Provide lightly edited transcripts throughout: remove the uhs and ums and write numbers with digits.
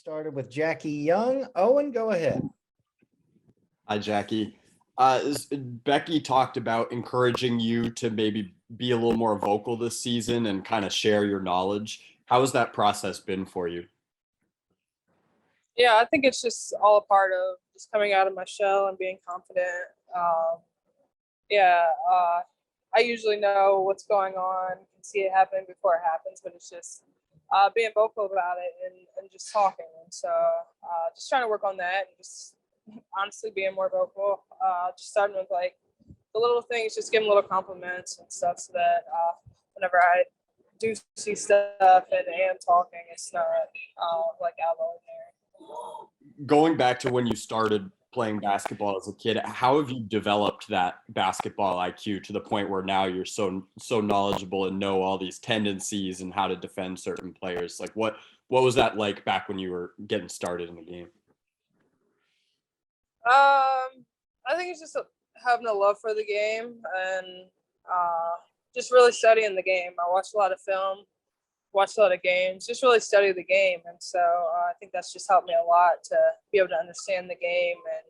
started with Jackie Young. Owen, go ahead. Hi, Jackie. Becky talked about encouraging you to maybe be a little more vocal this season and kind of share your knowledge. How has that process been for you? Yeah, I think it's just all a part of just coming out of my shell and being confident. Um, I usually know what's going on, can see it happen before it happens, but it's just being vocal about it and just talking. And so just trying to work on that and just honestly being more vocal. Just starting with like the little things, just giving little compliments and stuff so that whenever I do see stuff and am talking, it's not like out of the ordinary. Going back to when you started playing basketball as a kid, how have you developed that basketball IQ to the point where now you're so knowledgeable and know all these tendencies and how to defend certain players? Like what was that like back when you were getting started in the game? I think it's just having a love for the game and just really studying the game. I watch a lot of film, watch a lot of games, just really study the game. And so I think that's just helped me a lot to be able to understand the game and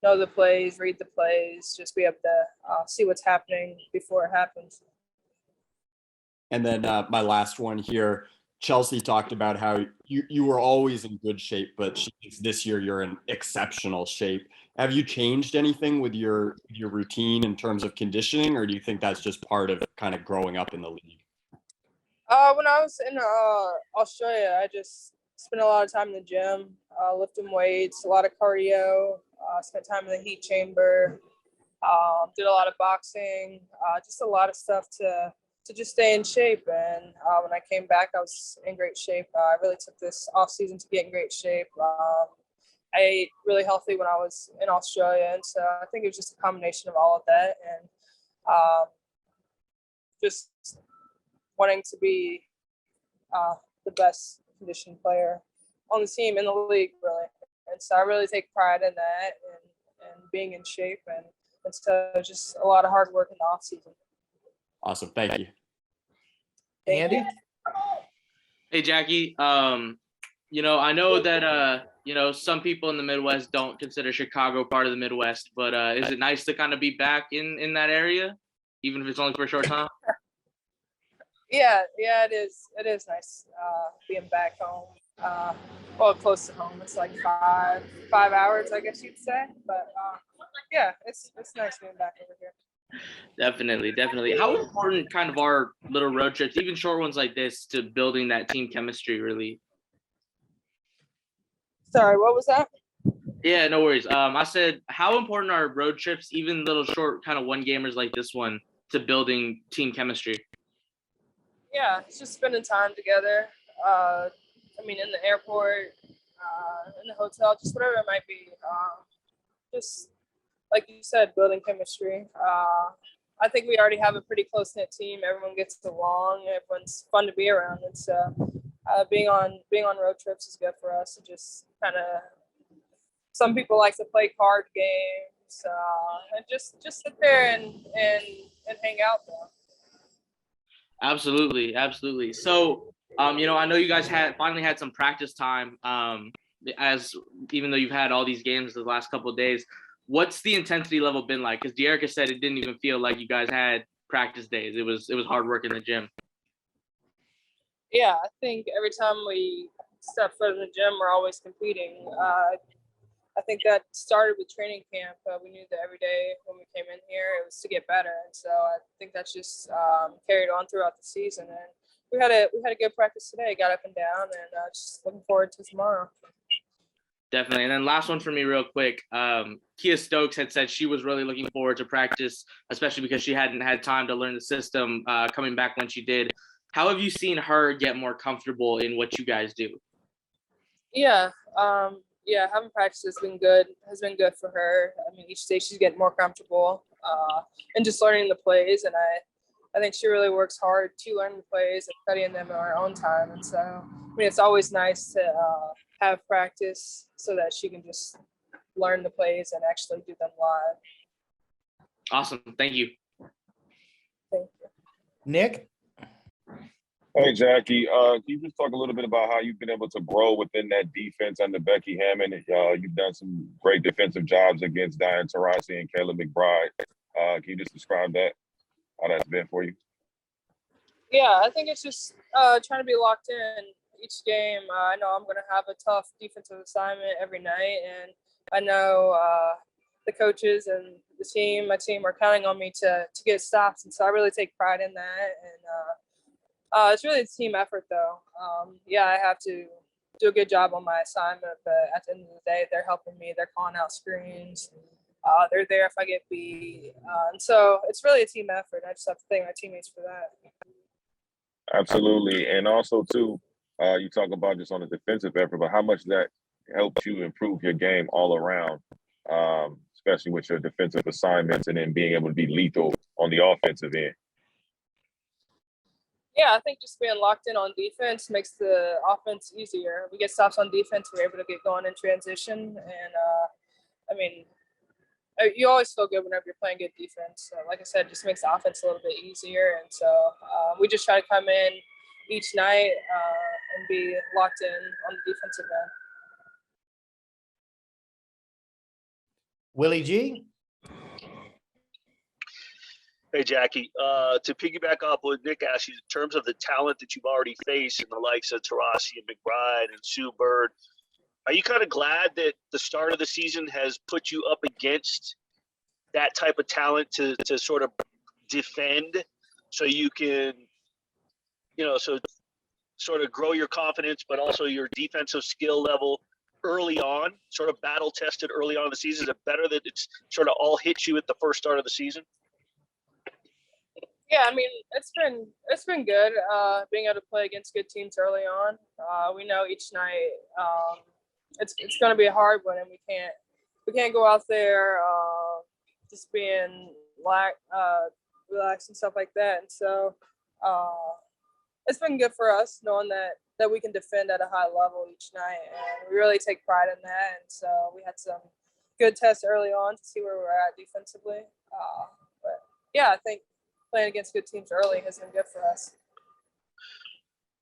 know the plays, read the plays, just be able to see what's happening before it happens. And then my last one here, Chelsea talked about how you were always in good shape, but she thinks this year you're in exceptional shape. Have you changed anything with your routine in terms of conditioning, or do you think that's just part of kind of growing up in the league? When I was in Australia, I just spent a lot of time in the gym, lifting weights, a lot of cardio, spent time in the heat chamber, did a lot of boxing, just a lot of stuff to just stay in shape. And when I came back, I was in great shape. I really took this off season to get in great shape. I ate really healthy when I was in Australia. And so I think it was just a combination of all of that. And just wanting to be the best conditioned player on the team, in the league, really. And so I really take pride in that and being in shape. And so just a lot of hard work in the off season. Awesome. Thank you. Andy? Hey, Jackie. I know that, some people in the Midwest don't consider Chicago part of the Midwest, but is it nice to kind of be back in that area, even if it's only for a short time? Yeah, it is. It is nice being back home. Close to home. It's like five hours, I guess you'd say. But yeah, it's nice being back over here. Definitely. How important kind of are little road trips, even short ones like this, to building that team chemistry, really? Sorry, what was that? Yeah, no worries. I said, how important are road trips, even little short kind of one-gamers like this one, to building team chemistry? Yeah, it's just spending time together. In the airport, in the hotel, just whatever it might be. Just like you said, building chemistry. I think we already have a pretty close-knit team. Everyone gets along. Everyone's fun to be around. And so being on road trips is good for us. And just kind of, some people like to play card games and just sit there and hang out though. Absolutely. So, I know you guys finally had some practice time, even though you've had all these games the last couple of days. What's the intensity level been like? Because De'Erica said it didn't even feel like you guys had practice days. It was hard work in the gym. Yeah, I think every time we step foot in the gym, we're always competing. I think that started with training camp. We knew that every day when we came in here, it was to get better, and so I think that's just carried on throughout the season. And we had a good practice today. Got up and down, and just looking forward to tomorrow. Definitely. And then last one for me real quick. Kia Stokes had said she was really looking forward to practice, especially because she hadn't had time to learn the system coming back when she did. How have you seen her get more comfortable in what you guys do? Yeah, having practice has been good for her. Each day she's getting more comfortable and just learning the plays. And I think she really works hard to learn the plays and studying them in her own time. And so, it's always nice to have practice so that she can just learn the plays and actually do them live. Awesome. Thank you. Thank you. Nick? Hey, Jackie, can you just talk a little bit about how you've been able to grow within that defense under Becky Hammond? You've done some great defensive jobs against Diane Taurasi and Kayla McBride. Can you just describe that, how that's been for you? Yeah, I think it's just trying to be locked in each game. I know I'm going to have a tough defensive assignment every night, and I know the coaches and my team are counting on me to get stops, and so I really take pride in that. And it's really a team effort, though. Yeah, I have to do a good job on my assignment, but at the end of the day, they're helping me. They're calling out screens. They're there if I get beat. And so it's really a team effort. I just have to thank my teammates for that. Absolutely. And also, too, you talk about just on the defensive effort, but how much that helped you improve your game all around, especially with your defensive assignments and then being able to be lethal on the offensive end. Yeah, I think just being locked in on defense makes the offense easier. We get stops on defense, we're able to get going in transition. And I mean, you always feel good whenever you're playing good defense. So, like I said, it just makes the offense a little bit easier. And so we just try to come in each night and be locked in on the defensive end. Willie G. Hey, Jackie, to piggyback off what Nick asked you, in terms of the talent that you've already faced in the likes of Taurasi and McBride and Sue Bird, are you kind of glad that the start of the season has put you up against that type of talent to sort of defend so you can, so sort of grow your confidence, but also your defensive skill level early on, sort of battle tested early on in the season? Is it better that it's sort of all hit you at the first start of the season? Yeah, I mean, it's been good being able to play against good teams early on. We know each night it's going to be a hard one, and we can't go out there just being relaxed and stuff like that. And so it's been good for us knowing that we can defend at a high level each night, and we really take pride in that. And so we had some good tests early on to see where we're at defensively. But yeah, I think playing against good teams early has been good for us.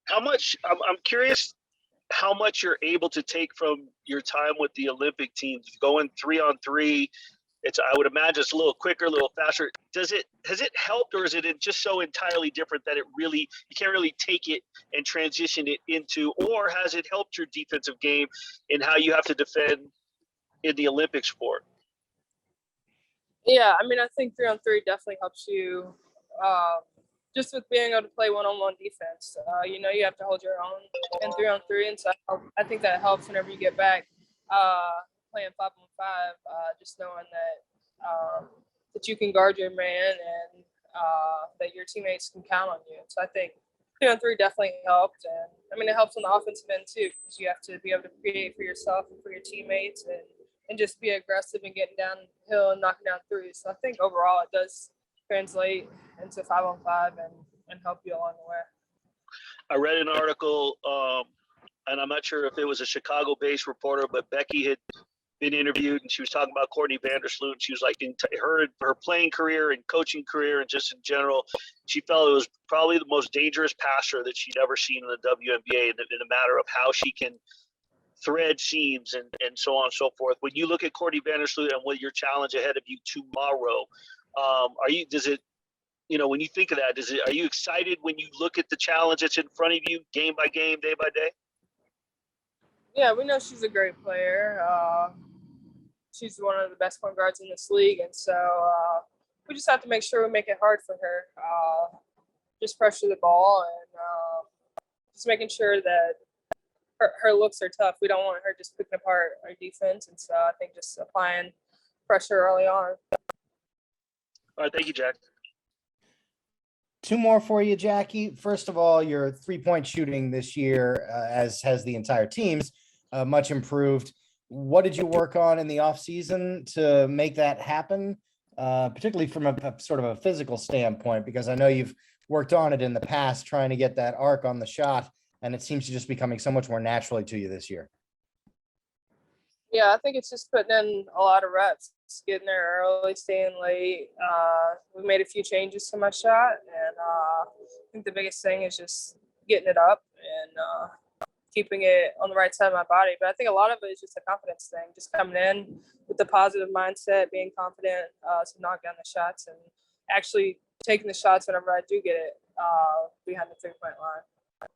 How much, I'm curious how much you're able to take from your time with the Olympic teams, going 3-on-3. I would imagine it's a little quicker, a little faster. Has it helped, or is it just so entirely different that you can't really take it and transition it into, or has it helped your defensive game in how you have to defend in the Olympic sport? Yeah, I mean, I think 3-on-3 definitely helps you just with being able to play one-on-one defense. You have to hold your own in 3-on-3, and so I think that helps whenever you get back playing 5-on-5, just knowing that you can guard your man and that your teammates can count on you. So I think 3-on-3 definitely helped, and I mean, it helps on the offensive end too, because you have to be able to create for yourself and for your teammates, and just be aggressive and getting downhill and knocking down threes. So I think overall it does translate into 5-on-5 and help you along the way. I read an article, and I'm not sure if it was a Chicago-based reporter, but Becky had been interviewed, and she was talking about Courtney Vandersloot. And she was like, in her playing career and coaching career and just in general, she felt it was probably the most dangerous passer that she'd ever seen in the WNBA in a matter of how she can thread seams and so on and so forth. When you look at Courtney Vandersloot and what your challenge ahead of you tomorrow, when you think of that, are you excited when you look at the challenge that's in front of you game by game, day by day? Yeah, we know she's a great player. She's one of the best point guards in this league. And so we just have to make sure we make it hard for her. Just pressure the ball and just making sure that her looks are tough. We don't want her just picking apart our defense. And so I think just applying pressure early on. All right, thank you, Jack. Two more for you, Jackie. First of all, your three-point shooting this year, as has the entire team's, much improved. What did you work on in the offseason to make that happen, particularly from a sort of a physical standpoint? Because I know you've worked on it in the past, trying to get that arc on the shot, and it seems to just be coming so much more naturally to you this year. Yeah, I think it's just putting in a lot of reps, getting there early, staying late. We made a few changes to my shot, and I think the biggest thing is just getting it up and keeping it on the right side of my body. But I think a lot of it is just a confidence thing, just coming in with the positive mindset, being confident to knock down the shots and actually taking the shots whenever I do get it behind the 3-point line.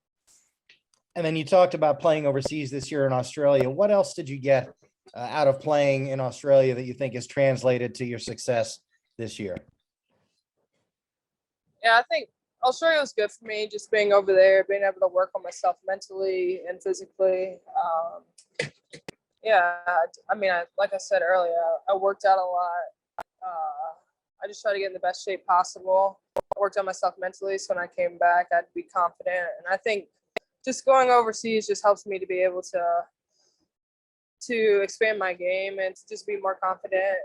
And then you talked about playing overseas this year in Australia. What else did you get out of playing in Australia that you think is translated to your success this year? Yeah, I think Australia was good for me, just being over there, being able to work on myself mentally and physically. Yeah, I mean, like I said earlier, I worked out a lot. I just tried to get in the best shape possible. I worked on myself mentally, so when I came back, I'd be confident. And I think just going overseas just helps me to be able to expand my game and to just be more confident.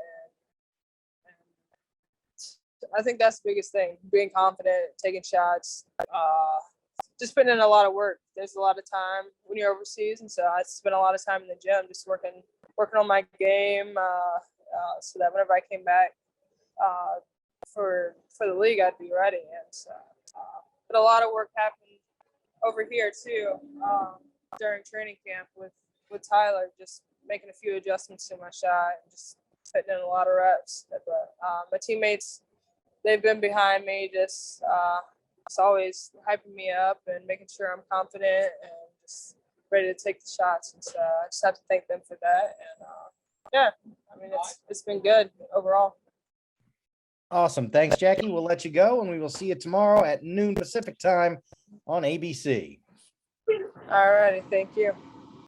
And I think that's the biggest thing: being confident, taking shots, just putting in a lot of work. There's a lot of time when you're overseas, and so I spent a lot of time in the gym just working on my game, so that whenever I came back for the league, I'd be ready. And so, but a lot of work happened over here too during training camp with Tyler, just making a few adjustments to my shot and just putting in a lot of reps. But my teammates, they've been behind me, just always hyping me up and making sure I'm confident and just ready to take the shots. And so I just have to thank them for that. And yeah, I mean, it's been good overall. Awesome. Thanks, Jackie. We'll let you go, and we will see you tomorrow at noon Pacific time on ABC. All righty. Thank you.